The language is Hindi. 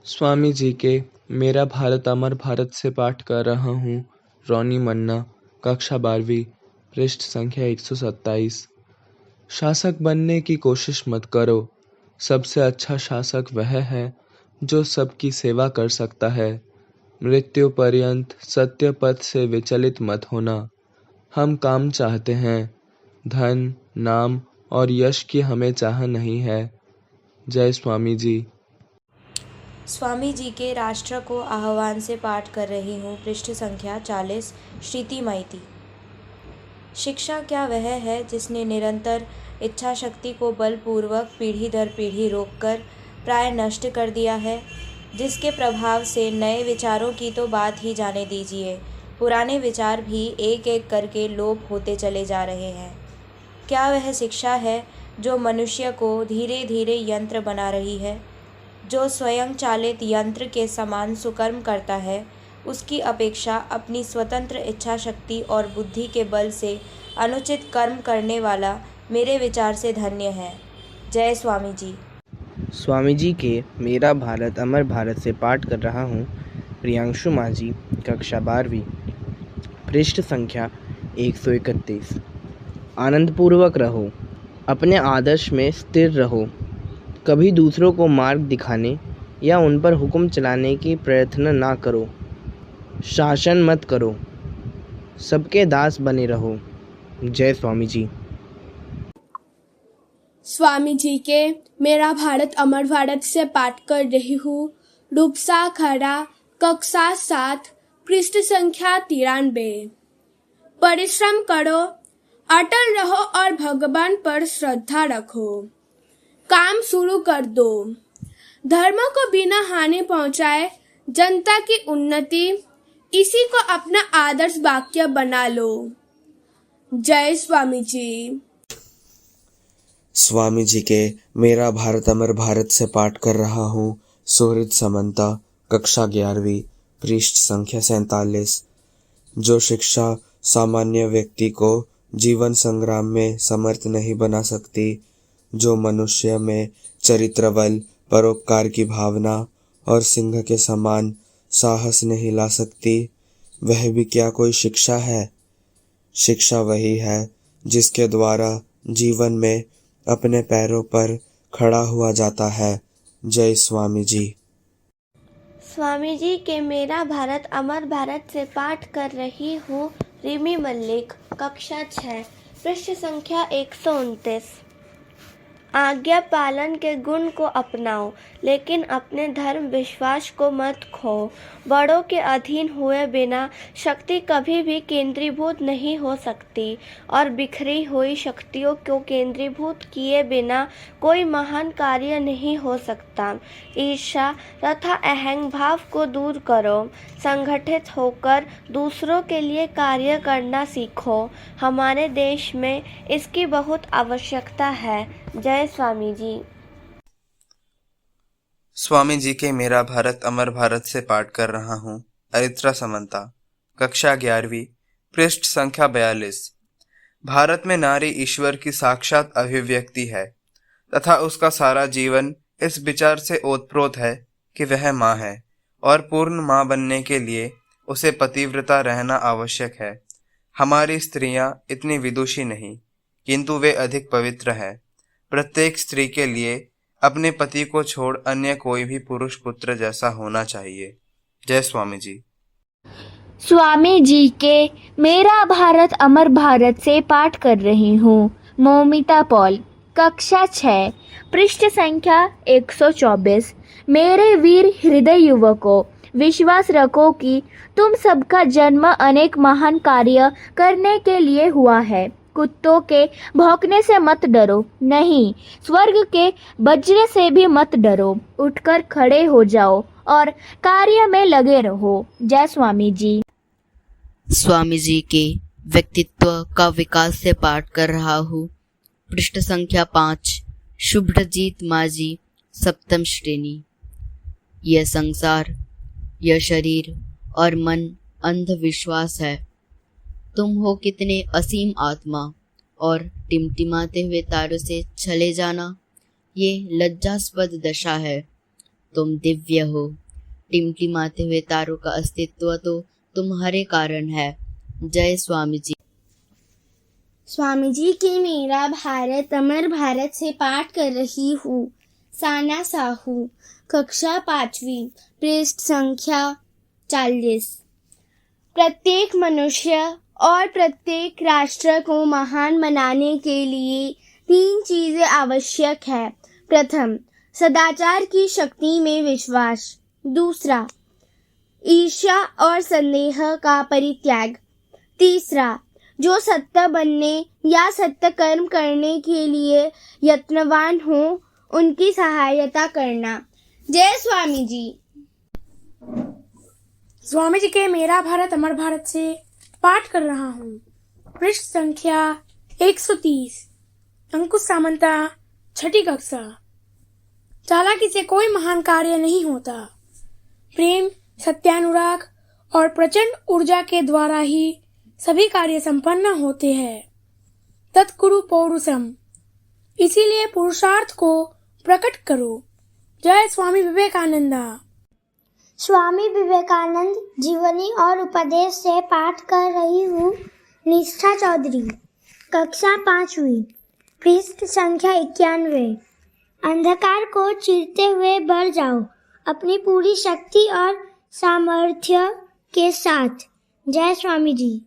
स्वामी जी के मेरा भारत अमर भारत से पाठ कर रहा हूँ। रोनी मन्ना, कक्षा 12वीं, पृष्ठ संख्या 127। शासक बनने की कोशिश मत करो। सबसे अच्छा शासक वह है जो सबकी सेवा कर सकता है। मृत्यु पर्यंत सत्य पथ से विचलित मत होना। हम काम चाहते हैं, धन, नाम और यश की हमें चाह नहीं है। जय स्वामी जी। स्वामी जी के राष्ट्र को आह्वान से पाठ कर रही हूँ। पृष्ठ संख्या 40। श्रीति माइती। शिक्षा क्या वह है जिसने निरंतर इच्छा शक्ति को बलपूर्वक पीढ़ी दर पीढ़ी रोककर प्राय नष्ट कर दिया है, जिसके प्रभाव से नए विचारों की तो बात ही जाने दीजिए, पुराने विचार भी एक एक करके लोप होते चले जा रहे हैं। क्या वह शिक्षा है जो मनुष्य को धीरे धीरे यंत्र बना रही है, जो स्वयं चालित यंत्र के समान सुकर्म करता है? उसकी अपेक्षा अपनी स्वतंत्र इच्छा शक्ति और बुद्धि के बल से अनुचित कर्म करने वाला मेरे विचार से धन्य है। जय स्वामी जी। स्वामी जी के मेरा भारत अमर भारत से पाठ कर रहा हूँ। प्रियांशु माझी, कक्षा 12वीं, पृष्ठ संख्या 131। आनंदपूर्वक रहो, अपने आदर्श में स्थिर रहो। कभी दूसरों को मार्ग दिखाने या उन पर हुक्म चलाने की प्रयत्न ना करो। शासन मत करो, सबके दास बने रहो। जय स्वामी जी। स्वामी जी के मेरा भारत अमर भारत से पाठ कर रही हूँ। रूपसा खड़ा, कक्षा 7, पृष्ठ संख्या 93। परिश्रम करो, अटल रहो और भगवान पर श्रद्धा रखो। काम शुरू कर दो, धर्म को बिना हानि पहुंचाए जनता की उन्नति, इसी को अपना आदर्श वाक्य बना लो। जय स्वामी जी। स्वामी जी के मेरा भारत अमर भारत से पाठ कर रहा हूँ। सुहृद समंता, कक्षा 11वीं, पृष्ठ संख्या 47। जो शिक्षा सामान्य व्यक्ति को जीवन संग्राम में समर्थ नहीं बना सकती, जो मनुष्य में चरित्र बल, परोपकार की भावना और सिंह के समान साहस नहीं ला सकती, वह भी क्या कोई शिक्षा है? शिक्षा वही है जिसके द्वारा जीवन में अपने पैरों पर खड़ा हुआ जाता है। जय स्वामी जी। स्वामी जी के मेरा भारत अमर भारत से पाठ कर रही हूँ। रिमी मल्लिक, कक्षा 6, पृष्ठ संख्या 129। आज्ञा पालन के गुण को अपनाओ, लेकिन अपने धर्म विश्वास को मत खो। बड़ों के अधीन हुए बिना शक्ति कभी भी केंद्रीभूत नहीं हो सकती, और बिखरी हुई शक्तियों को केंद्रीभूत किए बिना कोई महान कार्य नहीं हो सकता। ईर्ष्या तथा अहंग भाव को दूर करो, संगठित होकर दूसरों के लिए कार्य करना सीखो। हमारे देश में इसकी बहुत आवश्यकता है। जय स्वामी जी। स्वामी जी के मेरा भारत अमर भारत से पाठ कर रहा हूँ। अरित्रा समंता, कक्षा 11वीं, पृष्ठ संख्या 42। भारत में नारी ईश्वर की साक्षात अभिव्यक्ति है तथा उसका सारा जीवन इस विचार से ओतप्रोत है कि वह माँ है, और पूर्ण माँ बनने के लिए उसे पतिव्रता रहना आवश्यक है। हमारी स्त्रियां इतनी विदुषी नहीं, किंतु वे अधिक पवित्र हैं। प्रत्येक स्त्री के लिए अपने पति को छोड़ अन्य कोई भी पुरुष पुत्र जैसा होना चाहिए। जय स्वामी जी। स्वामी जी के मेरा भारत अमर भारत से पाठ कर रही हूँ। मौमिता पॉल, कक्षा 6, पृष्ठ संख्या 124। मेरे वीर हृदय युवकों, विश्वास रखो कि तुम सबका जन्म अनेक महान कार्य करने के लिए हुआ है। कुत्तों के भौंकने से मत डरो, नहीं, स्वर्ग के बजने से भी मत डरो। उठकर खड़े हो जाओ और कार्य में लगे रहो। जय स्वामी जी। स्वामी जी के व्यक्तित्व का विकास से पाठ कर रहा हूँ। पृष्ठ संख्या 5, शुभ्रजीत माझी, सप्तम श्रेणी। यह संसार, यह शरीर और मन अंधविश्वास है। तुम हो कितने असीम आत्मा, और टिमटिमाते हुए तारों से चले जाना ये लज्जास्पद दशा है। तुम दिव्य हो। टिमटिमाते हुए तारों का अस्तित्व तो तुम्हारे कारण है। जय स्वामी जी। स्वामी जी के मेरा भारत अमर भारत से पाठ कर रही हूँ। साना साहू, कक्षा 5वीं, पृष्ठ संख्या 40। प्रत्येक मनुष्य और प्रत्येक राष्ट्र को महान बनाने के लिए 3 चीजें आवश्यक है। प्रथम, सदाचार की शक्ति में विश्वास। दूसरा, ईर्ष्या और संदेह का परित्याग। तीसरा, जो सत्य बनने या सत्य कर्म करने के लिए यत्नवान हो उनकी सहायता करना। जय स्वामी जी। स्वामी जी के मेरा भारत अमर भारत से पाठ कर रहा हूँ। पृष्ठ संख्या 130। अंकुश सामंता, 6ठी कक्षा। चालाकी से कोई महान कार्य नहीं होता। प्रेम, सत्यानुराग और प्रचंड ऊर्जा के द्वारा ही सभी कार्य संपन्न होते हैं। तत्कुरु पौरुषम, इसीलिए पुरुषार्थ को प्रकट करो। जय स्वामी विवेकानंदा। स्वामी विवेकानंद जीवनी और उपदेश से पाठ कर रही हूँ। निष्ठा चौधरी, कक्षा 5वीं, पृष्ठ संख्या 91। अंधकार को चीरते हुए बढ़ जाओ अपनी पूरी शक्ति और सामर्थ्य के साथ। जय स्वामी जी।